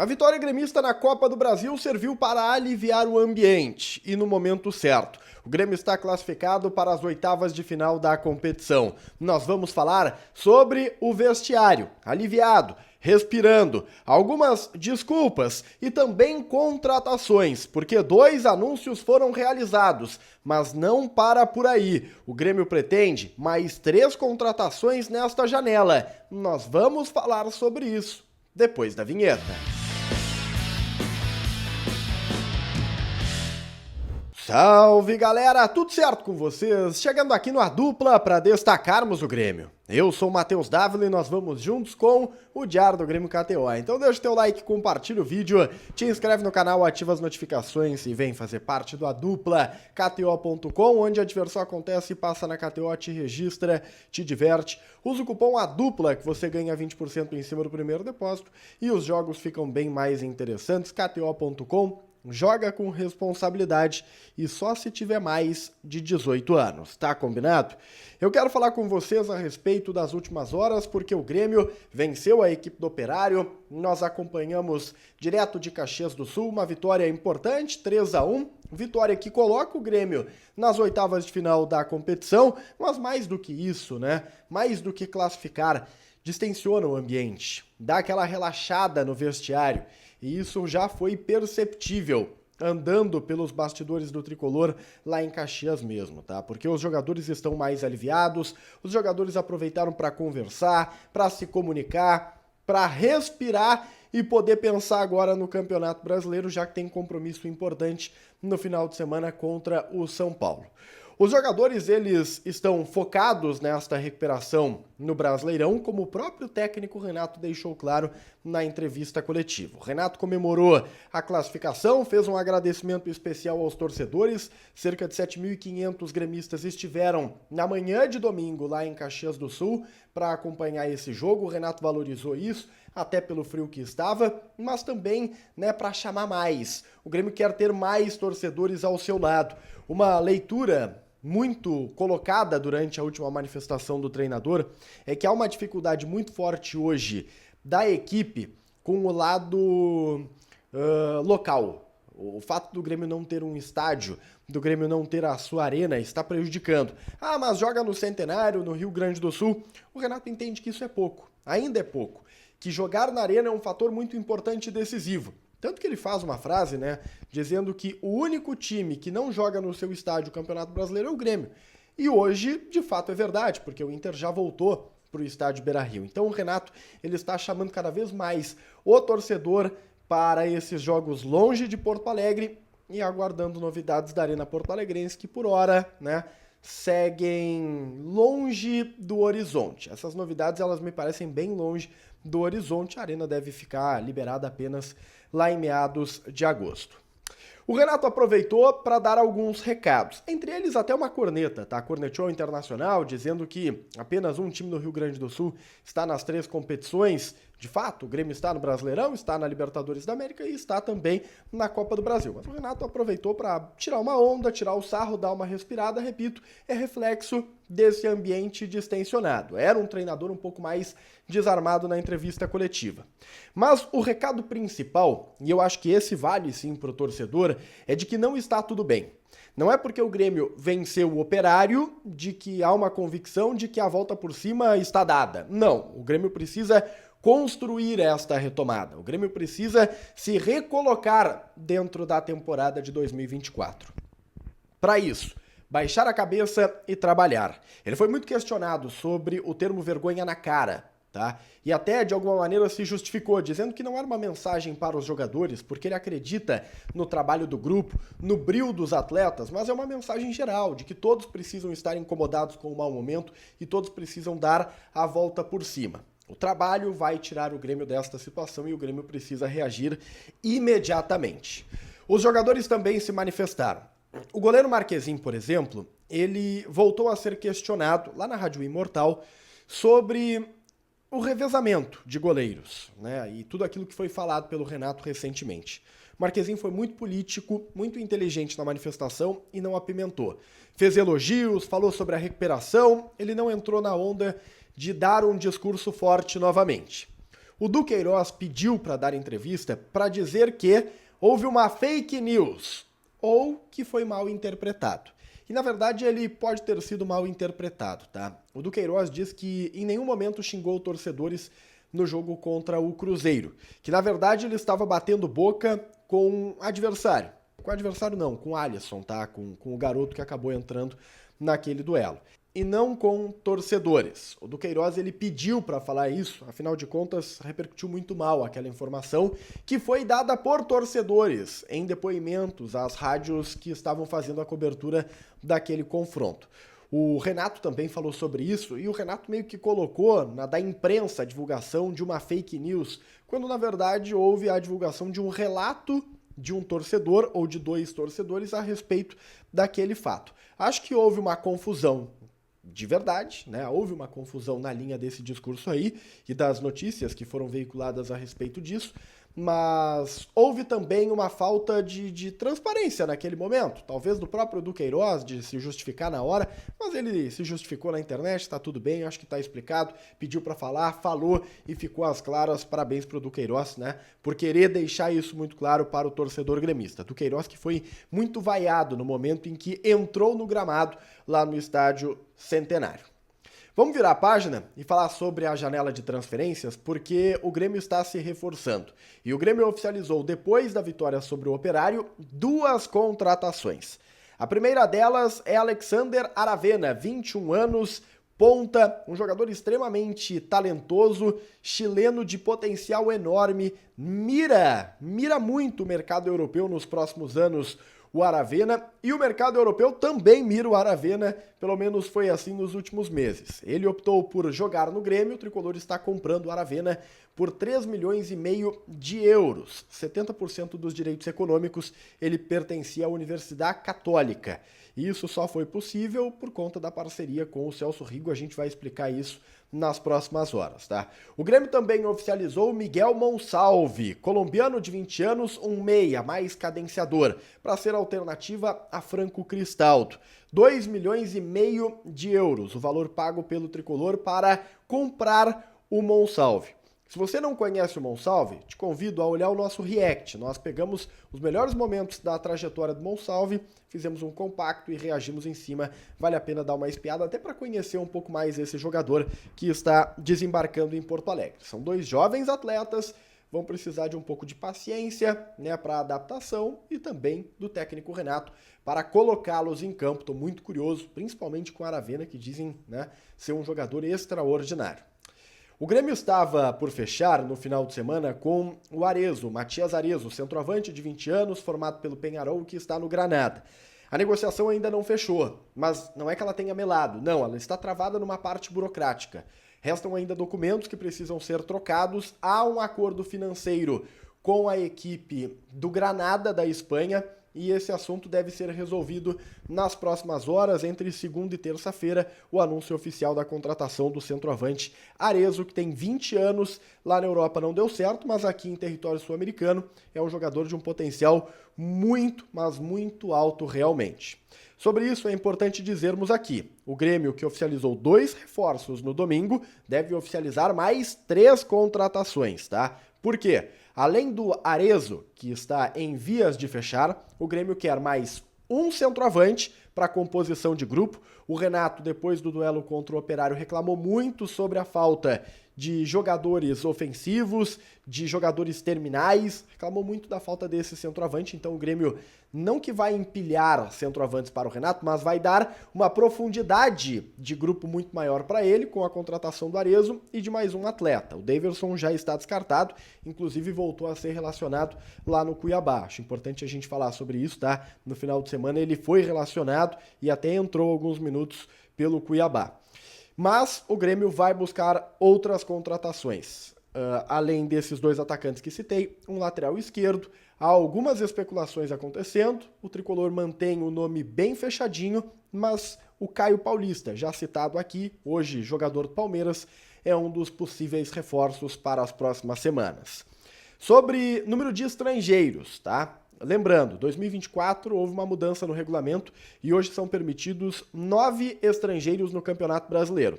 A vitória gremista na Copa do Brasil serviu para aliviar o ambiente e no momento certo. O Grêmio está classificado para as oitavas de final da competição. Nós vamos falar sobre o vestiário, aliviado, respirando, algumas desculpas e também contratações, porque 2 anúncios foram realizados, mas não para por aí. O Grêmio pretende mais 3 contratações nesta janela. Nós vamos falar sobre isso depois da vinheta. Salve galera, tudo certo com vocês? Chegando aqui no A Dupla para destacarmos o Grêmio. Eu sou o Matheus Dávila e nós vamos juntos com o Diário do Grêmio KTO. Então deixa teu like, compartilha o vídeo, te inscreve no canal, ativa as notificações e vem fazer parte do A Dupla, KTO.com, onde a diversão acontece, passa na KTO, te registra, te diverte. Usa o cupom A Dupla que você ganha 20% em cima do primeiro depósito e os jogos ficam bem mais interessantes, KTO.com. Joga com responsabilidade e só se tiver mais de 18 anos, tá combinado? Eu quero falar com vocês a respeito das últimas horas, porque o Grêmio venceu a equipe do Operário, nós acompanhamos direto de Caxias do Sul, uma vitória importante, 3-1, vitória que coloca o Grêmio nas oitavas de final da competição, mas mais do que isso, né? Mais do que classificar, distensiona o ambiente, dá aquela relaxada no vestiário. E isso já foi perceptível andando pelos bastidores do Tricolor lá em Caxias mesmo, tá? Porque os jogadores estão mais aliviados, os jogadores aproveitaram para conversar, para se comunicar, para respirar e poder pensar agora no Campeonato Brasileiro, já que tem compromisso importante no final de semana contra o São Paulo. Os jogadores, eles estão focados nesta recuperação no Brasileirão, como o próprio técnico Renato deixou claro na entrevista coletiva. O Renato comemorou a classificação, fez um agradecimento especial aos torcedores. Cerca de 7.500 gremistas estiveram na manhã de domingo lá em Caxias do Sul para acompanhar esse jogo. O Renato valorizou isso, até pelo frio que estava, mas também, né, para chamar mais. O Grêmio quer ter mais torcedores ao seu lado. Uma leitura muito colocada durante a última manifestação do treinador é que há uma dificuldade muito forte hoje da equipe com o lado local. O fato do Grêmio não ter um estádio, do Grêmio não ter a sua arena, está prejudicando. Ah, mas joga no Centenário, no Rio Grande do Sul. O Renato entende que isso é pouco, ainda é pouco. Que jogar na arena é um fator muito importante e decisivo. Tanto que ele faz uma frase, né, dizendo que o único time que não joga no seu estádio o Campeonato Brasileiro é o Grêmio. E hoje, de fato, é verdade, porque o Inter já voltou para o estádio Beira-Rio. Então o Renato, ele está chamando cada vez mais o torcedor para esses jogos longe de Porto Alegre e aguardando novidades da Arena Porto Alegrense, que por hora, né, seguem longe do horizonte. Essas novidades, elas me parecem bem longe do horizonte. A arena deve ficar liberada apenas lá em meados de agosto. O Renato aproveitou para dar alguns recados, entre eles até uma corneta, tá? Cornetou o Internacional, dizendo que apenas um time do Rio Grande do Sul está nas 3 competições. De fato, o Grêmio está no Brasileirão, está na Libertadores da América e está também na Copa do Brasil. Mas o Renato aproveitou para tirar uma onda, tirar o sarro, dar uma respirada, repito, é reflexo desse ambiente distensionado. Era um treinador um pouco mais desarmado na entrevista coletiva. Mas o recado principal, e eu acho que esse vale sim para o torcedor, é de que não está tudo bem. Não é porque o Grêmio venceu o Operário de que há uma convicção de que a volta por cima está dada. Não, o Grêmio precisa construir esta retomada. O Grêmio precisa se recolocar dentro da temporada de 2024. Para isso, baixar a cabeça e trabalhar. Ele foi muito questionado sobre o termo vergonha na cara, tá? E até, de alguma maneira, se justificou, dizendo que não era uma mensagem para os jogadores, porque ele acredita no trabalho do grupo, no brio dos atletas, mas é uma mensagem geral, de que todos precisam estar incomodados com o mau momento e todos precisam dar a volta por cima. O trabalho vai tirar o Grêmio desta situação e o Grêmio precisa reagir imediatamente. Os jogadores também se manifestaram. O goleiro Marquezin, por exemplo, ele voltou a ser questionado lá na Rádio Imortal sobre o revezamento de goleiros, né? E tudo aquilo que foi falado pelo Renato recentemente. Marquezin foi muito político, muito inteligente na manifestação e não apimentou. Fez elogios, falou sobre a recuperação, ele não entrou na onda de dar um discurso forte novamente. o Duqueiroz pediu para dar entrevista para dizer que houve uma fake news ou que foi mal interpretado. E na verdade ele pode ter sido mal interpretado, tá? O Duqueiroz diz que em nenhum momento xingou torcedores no jogo contra o Cruzeiro, que na verdade ele estava batendo boca com o adversário. Com o adversário não, com o Alisson, tá? Com o garoto que acabou entrando naquele duelo. E não com torcedores. O Duqueiroz ele pediu para falar isso, afinal de contas repercutiu muito mal aquela informação que foi dada por torcedores em depoimentos às rádios que estavam fazendo a cobertura daquele confronto. O Renato também falou sobre isso e o Renato meio que colocou da imprensa a divulgação de uma fake news, quando na verdade houve a divulgação de um relato de um torcedor ou de dois torcedores a respeito daquele fato. Acho que houve uma confusão de verdade, né? Houve uma confusão na linha desse discurso aí e das notícias que foram veiculadas a respeito disso, mas houve também uma falta de transparência naquele momento, talvez do próprio Duqueiroz, de se justificar na hora, mas ele se justificou na internet, tá tudo bem, acho que tá explicado, pediu para falar, falou e ficou às claras. Parabéns pro Duqueiroz, né, por querer deixar isso muito claro para o torcedor gremista. Duqueiroz que foi muito vaiado no momento em que entrou no gramado lá no estádio Centenário. Vamos virar a página e falar sobre a janela de transferências, porque o Grêmio está se reforçando. E o Grêmio oficializou, depois da vitória sobre o Operário, 2 contratações. A primeira delas é Alexander Aravena, 21 anos, ponta, um jogador extremamente talentoso, chileno de potencial enorme, mira muito o mercado europeu nos próximos anos, o Aravena, e o mercado europeu também mira o Aravena, pelo menos foi assim nos últimos meses. Ele optou por jogar no Grêmio, o tricolor está comprando o Aravena por 3,5 milhões de euros. 70% dos direitos econômicos ele pertencia à Universidade Católica. E isso só foi possível por conta da parceria com o Celso Rigo, a gente vai explicar isso nas próximas horas, tá? O Grêmio também oficializou Miguel Monsalve, colombiano de 20 anos, um meia, mais cadenciador, para ser alternativa a Franco Cristaldo. 2,5 milhões de euros, o valor pago pelo tricolor para comprar o Monsalve. Se você não conhece o Monsalve, te convido a olhar o nosso react. Nós pegamos os melhores momentos da trajetória do Monsalve, fizemos um compacto e reagimos em cima. Vale a pena dar uma espiada até para conhecer um pouco mais esse jogador que está desembarcando em Porto Alegre. São 2 jovens atletas, vão precisar de um pouco de paciência, né, para adaptação e também do técnico Renato para colocá-los em campo. Estou muito curioso, principalmente com a Aravena, que dizem, né, ser um jogador extraordinário. O Grêmio estava por fechar no final de semana com o Arezzo, Matias Arezzo, centroavante de 20 anos, formado pelo Peñarol, que está no Granada. A negociação ainda não fechou, mas não é que ela tenha melado, não, ela está travada numa parte burocrática. Restam ainda documentos que precisam ser trocados, há um acordo financeiro com a equipe do Granada da Espanha, e esse assunto deve ser resolvido nas próximas horas, entre segunda e terça-feira, o anúncio oficial da contratação do centroavante Arezzo, que tem 20 anos, lá na Europa não deu certo, mas aqui em território sul-americano é um jogador de um potencial muito, mas muito alto realmente. Sobre isso é importante dizermos aqui, o Grêmio, que oficializou 2 reforços no domingo, deve oficializar mais 3 contratações, tá? Por quê? Além do Arezzo, que está em vias de fechar, o Grêmio quer mais um centroavante para a composição de grupo. O Renato, depois do duelo contra o Operário, reclamou muito sobre a falta de jogadores ofensivos, de jogadores terminais, reclamou muito da falta desse centroavante, então o Grêmio não que vai empilhar centroavantes para o Renato, mas vai dar uma profundidade de grupo muito maior para ele, com a contratação do Arezzo e de mais um atleta. O Daverson já está descartado, inclusive voltou a ser relacionado lá no Cuiabá. Acho importante a gente falar sobre isso, tá? No final de semana ele foi relacionado e até entrou alguns minutos pelo Cuiabá. Mas o Grêmio vai buscar outras contratações. Além desses 2 atacantes que citei, um lateral esquerdo, há algumas especulações acontecendo, o tricolor mantém o nome bem fechadinho, mas o Caio Paulista, já citado aqui, hoje jogador do Palmeiras, é um dos possíveis reforços para as próximas semanas. Sobre número de estrangeiros, tá? Lembrando, 2024 houve uma mudança no regulamento e hoje são permitidos 9 estrangeiros no Campeonato Brasileiro.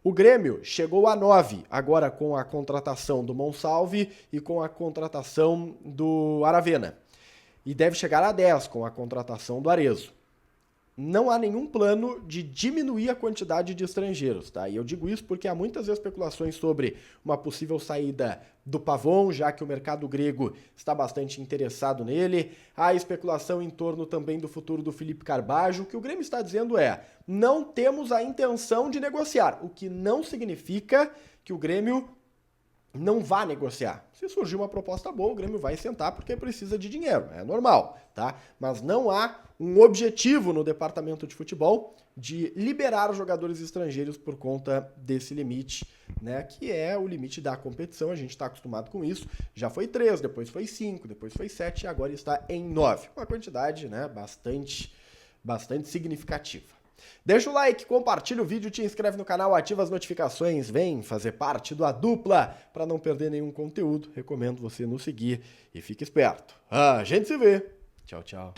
O Grêmio chegou a 9, agora com a contratação do Monsalve e com a contratação do Aravena. E deve chegar a 10 com a contratação do Arezzo. Não há nenhum plano de diminuir a quantidade de estrangeiros, tá? E eu digo isso porque há muitas especulações sobre uma possível saída do Pavon, já que o mercado grego está bastante interessado nele. Há especulação em torno também do futuro do Felipe Carbajo. O que o Grêmio está dizendo é: não temos a intenção de negociar, o que não significa que o Grêmio não vá negociar. Se surgir uma proposta boa, o Grêmio vai sentar porque precisa de dinheiro, é normal, tá? Mas não há um objetivo no departamento de futebol de liberar os jogadores estrangeiros por conta desse limite, né? Que é o limite da competição, a gente está acostumado com isso. Já foi 3, depois foi 5, depois foi 7 e agora está em 9. Uma quantidade, né, bastante significativa. Deixa o like, compartilha o vídeo, te inscreve no canal, ativa as notificações, vem fazer parte do A Dupla para não perder nenhum conteúdo. Recomendo você nos seguir e fique esperto. A gente se vê. Tchau, tchau.